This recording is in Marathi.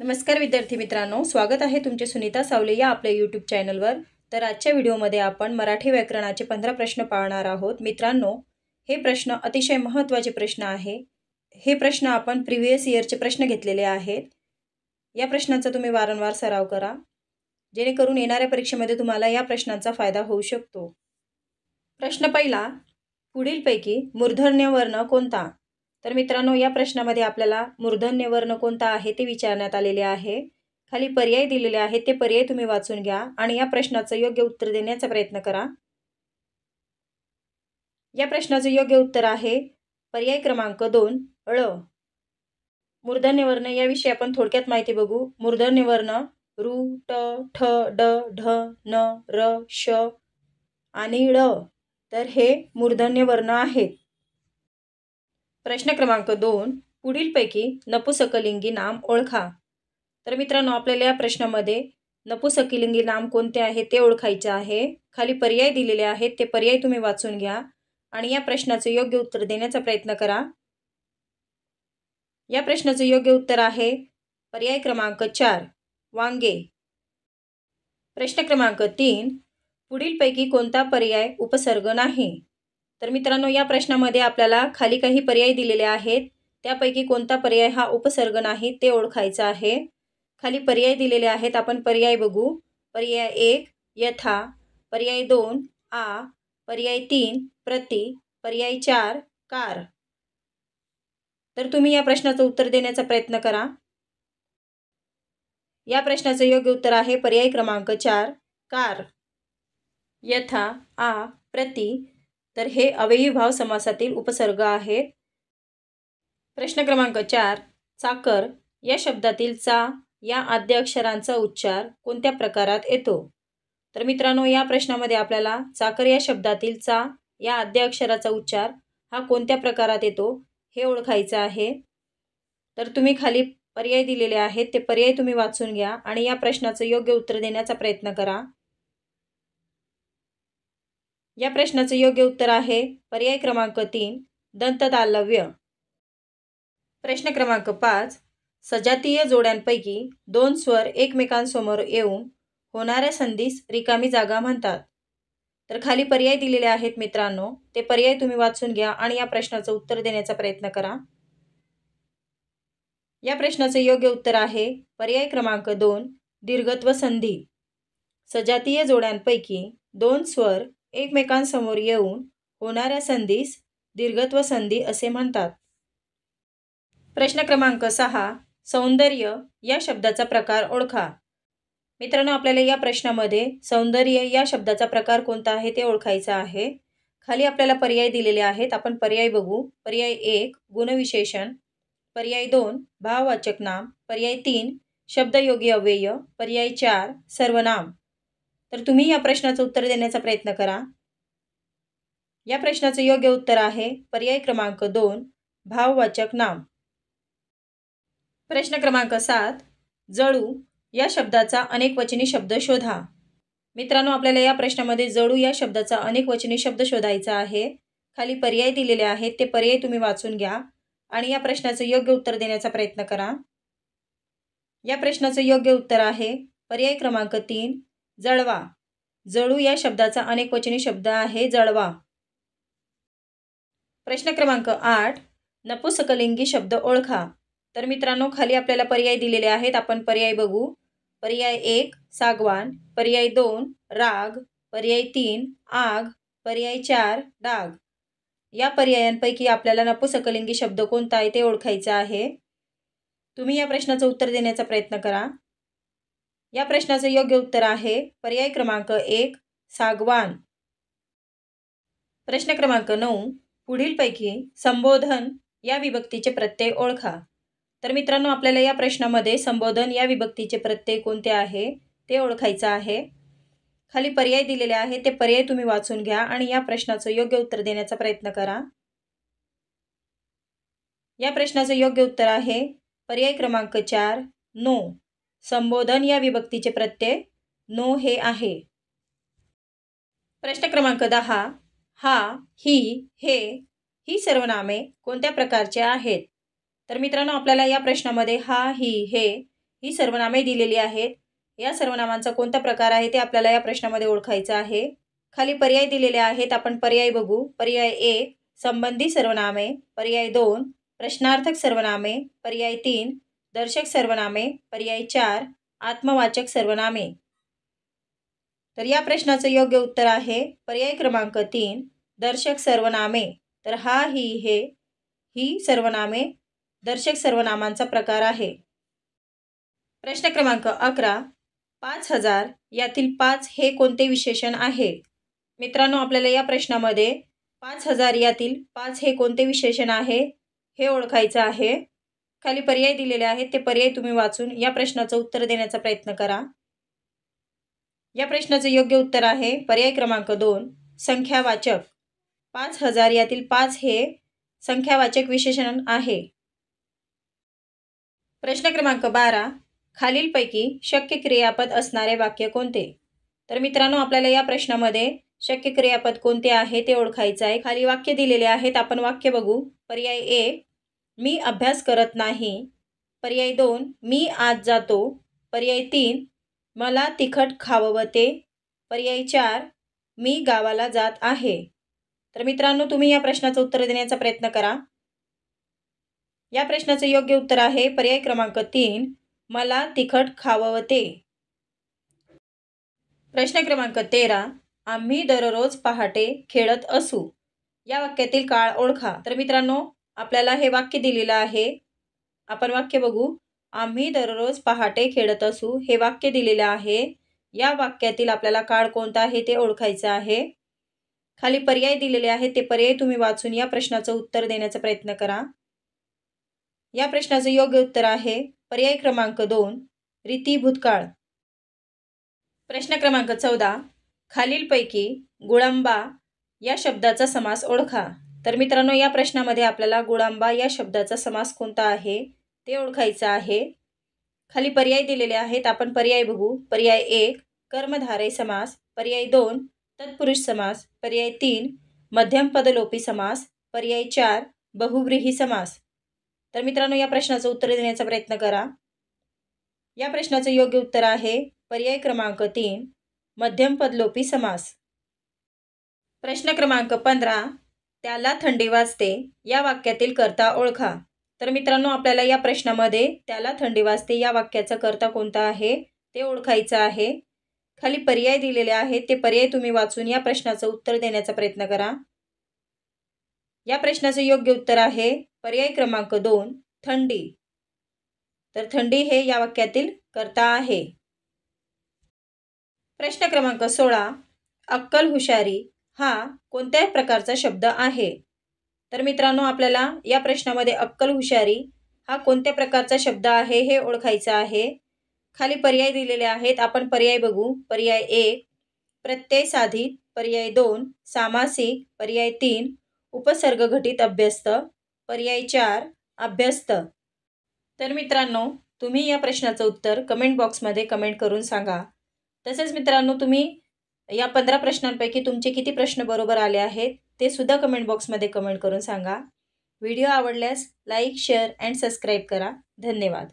नमस्कार विद्यार्थी मित्रांनो, स्वागत आहे तुमचे सुनीता सावले या आपल्या यूट्यूब चॅनलवर। तर आजच्या व्हिडिओमध्ये आपण मराठी व्याकरणाचे 15 प्रश्न पाहणार आहोत। मित्रांनो, हे प्रश्न अतिशय महत्त्वाचे प्रश्न आहे। हे प्रश्न आपण प्रिव्हियस इयरचे प्रश्न घेतलेले आहेत। या प्रश्नांचा तुम्ही वारंवार सराव करा, जेणेकरून येणाऱ्या परीक्षेमध्ये तुम्हाला या प्रश्नांचा फायदा होऊ शकतो। प्रश्न पहिला, पुढीलपैकी मूर्धन्य वर्ण कोणता? तर मित्रांनो, या प्रश्नामध्ये आपल्याला मूर्धन्य वर्ण कोणता आहे ते विचारण्यात आलेले आहे। खाली पर्याय दिलेले आहेत, ते पर्याय तुम्ही वाचून घ्या आणि या प्रश्नाचं योग्य उत्तर देण्याचा प्रयत्न करा। या प्रश्नाचं योग्य उत्तर आहे पर्याय क्रमांक 2 ळ। मूर्धन्य वर्ण याविषयी आपण थोडक्यात माहिती बघू। मूर्धन्य वर्ण ऋ, ट, ठ, ड, ढ, न, र, श आणि ळ, तर हे मूर्धन्य वर्ण आहेत। प्रश्न क्रमांक 2, पुढीलपैकी नपुसकलिंगी नाम ओळखा। तर मित्रांनो, आपल्याला या प्रश्नामध्ये नपुसकलिंगी नाम कोणते आहे ते ओळखायचे आहे। खाली पर्याय दिलेले आहेत, ते पर्याय तुम्ही वाचून घ्या आणि या प्रश्नाचे योग्य उत्तर देण्याचा प्रयत्न करा। या प्रश्नाचे योग्य उत्तर आहे पर्याय क्रमांक 4 वांगे। प्रश्न क्रमांक 3, पुढीलपैकी कोणता पर्याय उपसर्ग नाही? तर मित्रांनो, या प्रश्नामध्ये आपल्याला खाली काही पर्याय दिलेले आहेत, त्यापैकी कोणता पर्याय हा उपसर्ग नाही ते ओळखायचा आहे। खाली पर्याय दिलेले आहेत, आपण पर्याय बघू। पर्याय 1 यथा, पर्याय 2 आ, पर्याय 3 प्रति, पर्याय 4 कार। तर तुम्ही या प्रश्नाचं उत्तर देण्याचा प्रयत्न करा। या प्रश्नाचे योग्य उत्तर आहे पर्याय क्रमांक 4 कार। यथा, आ, प्रति, तर हे अव्ययीभाव समासातील उपसर्ग आहेत। प्रश्न क्रमांक 4, चाकर या शब्दातील चा या आद्य अक्षरांचा उच्चार कोणत्या प्रकारात येतो? तर मित्रांनो, या प्रश्नामध्ये आपल्याला चाकर या शब्दातील चा या आद्य अक्षराचा उच्चार हा कोणत्या प्रकारात येतो हे ओळखायचं आहे। तर तुम्ही खाली पर्याय दिलेले आहेत, ते पर्याय तुम्ही वाचून घ्या आणि या प्रश्नाचं योग्य उत्तर देण्याचा प्रयत्न करा। या प्रश्नाचे योग्य उत्तर आहे पर्याय क्रमांक 3 दंततालव्य। प्रश्न क्रमांक 5, सजातीय जोड्यांपैकी 2 स्वर एकमेकांसमोर येऊन होणाऱ्या संधीस रिकामी जागा म्हणतात। तर खाली पर्याय दिलेले आहेत मित्रांनो, ते पर्याय तुम्ही वाचून घ्या आणि या प्रश्नाचं उत्तर देण्याचा प्रयत्न करा। या प्रश्नाचे योग्य उत्तर आहे पर्याय क्रमांक 2 दीर्घत्व संधी। सजातीय जोड्यांपैकी 2 स्वर एकमेकांसमोर येऊन होणाऱ्या संधीस दीर्घत्व संधी असे म्हणतात। प्रश्न क्रमांक 6, सौंदर्य या शब्दाचा प्रकार ओळखा। मित्रांनो, आपल्याला या प्रश्नामध्ये सौंदर्य या शब्दाचा प्रकार कोणता आहे ते ओळखायचा आहे। खाली आपल्याला पर्याय दिलेले आहेत, आपण पर्याय बघू। पर्याय 1 गुणविशेषण, पर्याय 2 भाववाचक नाम, पर्याय 3 शब्दयोगी अव्यय, पर्याय 4 सर्वनाम। तर तुम्ही या प्रश्नाचं उत्तर देण्याचा प्रयत्न करा। या प्रश्नाचे योग्य उत्तर आहे पर्याय क्रमांक 2 भाववाचक नाम। प्रश्न क्रमांक 7, जळू या शब्दाचा अनेकवचनी शब्द शोधा। मित्रांनो, आपल्याला या प्रश्नामध्ये जळू या शब्दाचा अनेकवचनी शब्द शोधायचा आहे। खाली पर्याय दिलेले आहेत, ते पर्याय तुम्ही वाचून घ्या आणि या प्रश्नाचं योग्य उत्तर देण्याचा प्रयत्न करा। या प्रश्नाचं योग्य उत्तर आहे पर्याय क्रमांक 3 जळवा। जळू या शब्दाचा अनेकवचनी शब्द आहे जळवा। प्रश्न क्रमांक 8, नपुसकलिंगी शब्द ओळखा। तर मित्रांनो, खाली आपल्याला पर्याय दिलेले आहेत, आपण पर्याय बघू। पर्याय 1 सागवान, पर्याय 2 राग, पर्याय 3 आग, पर्याय 4 डाग। या पर्यायांपैकी आपल्याला नपुसकलिंगी शब्द कोणता आहे ते ओळखायचं आहे। तुम्ही या प्रश्नाचं उत्तर देण्याचा प्रयत्न करा। या प्रश्नाचं योग्य उत्तर आहे पर्याय क्रमांक 1 सागवान। प्रश्न क्रमांक 9, पुढीलपैकी संबोधन या विभक्तीचे प्रत्यय ओळखा। तर मित्रांनो, आपल्याला या प्रश्नामध्ये संबोधन या विभक्तीचे प्रत्यय कोणते आहे ते ओळखायचं आहे। खाली पर्याय दिलेले आहेत, ते पर्याय तुम्ही वाचून घ्या आणि या प्रश्नाचं योग्य उत्तर देण्याचा प्रयत्न करा। या प्रश्नाचं योग्य उत्तर आहे पर्याय क्रमांक 4 नो। संबोधन या विभक्तीचे प्रत्यय नो हे आहे। प्रश्न क्रमांक 10, हा, ही, हे ही सर्वनामे कोणत्या प्रकारचे आहेत? तर मित्रांनो, आपल्याला या प्रश्नामध्ये हा, ही, हे ही सर्वनामे दिलेली आहेत. या सर्वनामांचा कोणता प्रकार आहे ते आपल्याला या प्रश्नामध्ये ओळखायचं आहे. खाली पर्याय दिलेले आहेत. आपण पर्याय बघू. पर्याय 1 संबंधी सर्वनामे, पर्याय 2 प्रश्नार्थक सर्वनामे, पर्याय 3 दर्शक सर्वनामे, पर्याय 4 आत्मवाचक सर्वनामे. तर या प्रश्नाचं योग्य उत्तर आहे पर्याय क्रमांक 3 दर्शक सर्वनामे. तर ही सर्वनामे दर्शक सर्वनामांचा प्रकार आहे. प्रश्न क्रमांक 11 5000 यातील 5 हे कोणते विशेषण आहे? मित्रांनो, आपल्याला या प्रश्नामध्ये 5000 यातील 5 हे कोणते विशेषण आहे हे ओळखायचं आहे. खाली पर्याय दिलेले आहेत. ते पर्याय तुम्ही वाचून या प्रश्नाचं उत्तर देण्याचा प्रयत्न करा. या प्रश्नाचं योग्य उत्तर आहे पर्याय क्रमांक 2 संख्यावाचक. 5000 यातील 5 हे संख्यावाचक विशेषण आहे. प्रश्न क्रमांक 12 खालीलपैकी शक्य क्रियापद असणारे वाक्य कोणते? तर मित्रांनो, आपल्याला या प्रश्नामध्ये शक्य क्रियापद कोणते आहे ते ओळखायचं आहे. खाली वाक्य दिलेले आहेत. आपण वाक्य बघू. पर्याय 1 मी अभ्यास करत नाही, पर्याय 2 मी आज जातो, पर्याय 3 मला तिखट खाववते, पर्याय 4 मी गावाला जात आहे. तर मित्रांनो, तुम्ही या प्रश्नाचं उत्तर देण्याचा प्रयत्न करा. या प्रश्नाचं योग्य उत्तर आहे पर्याय क्रमांक 3 मला तिखट खाववते. प्रश्न क्रमांक 13 आम्ही दररोज पहाटे खेळत असू. या वाक्यातील काळ ओळखा. तर मित्रांनो, आपल्याला हे वाक्य दिलेलं आहे. आपण वाक्य बघू. आम्ही दररोज पहाटे खेळत असू हे वाक्य दिलेलं आहे. या वाक्यातील आपल्याला काळ कोणता आहे ते ओळखायचं आहे. खाली पर्याय दिलेले आहेत. ते पर्याय तुम्ही वाचून या प्रश्नाचं उत्तर देण्याचा प्रयत्न करा. या प्रश्नाचं योग्य उत्तर आहे पर्याय क्रमांक 2 रीती भूतकाळ. प्रश्न क्रमांक 14 खालीलपैकी गुळांबा या शब्दाचा समास ओळखा. तर मित्रांनो, या प्रश्नामध्ये आपल्याला गुळांबा या शब्दाचा समास कोणता आहे ते ओळखायचं आहे. खाली पर्याय दिलेले आहेत. आपण पर्याय बघू. पर्याय 1 कर्मधारय समास, पर्याय 2 तत्पुरुष समास, पर्याय 3 मध्यम पदलोपी समास, पर्याय 4 बहुव्रीही समास. तर मित्रांनो, या प्रश्नाचं उत्तर देण्याचा प्रयत्न करा. या प्रश्नाचं योग्य उत्तर आहे पर्याय क्रमांक 3 मध्यम पदलोपी समास. प्रश्न क्रमांक 15 त्याला थंडी वाजते या वाक्यातील कर्ता ओळखा. तर मित्रांनो, आपल्याला या प्रश्नामध्ये त्याला थंडी वाजते या वाक्याचा कर्ता कोणता आहे ते ओळखायचं आहे. खाली पर्याय दिलेले आहेत. ते पर्याय तुम्ही वाचून या प्रश्नाचं उत्तर देण्याचा प्रयत्न करा. या प्रश्नाचं योग्य उत्तर आहे पर्याय क्रमांक 2 थंडी. तर थंडी हे या वाक्यातील कर्ता आहे. प्रश्न क्रमांक 16 अक्कल हुशारी हा कोणत्या प्रकारचा शब्द आहे? तर मित्रांनो, आपल्याला या प्रश्नामध्ये अक्कल हुशारी हा कोणत्या प्रकारचा शब्द आहे हे ओळखायचं आहे. खाली पर्याय दिलेले आहेत. आपण पर्याय बघू. पर्याय 1 प्रत्यय साधित, पर्याय 2 सामासिक, पर्याय 3 उपसर्ग घटित अभ्यस्त, पर्याय 4 अभ्यस्त. तर मित्रांनो, तुम्ही या प्रश्नाचं उत्तर कमेंट बॉक्समध्ये कमेंट करून सांगा. तसेच मित्रांनो, तुम्ही या 15 प्रश्नांपैकी तुमचे किती प्रश्न बरोबर आले आहेत ते सुद्धा कमेंट बॉक्समध्ये कमेंट करून सांगा. व्हिडिओ आवडल्यास लाईक, शेअर अँड सबस्क्राईब करा. धन्यवाद.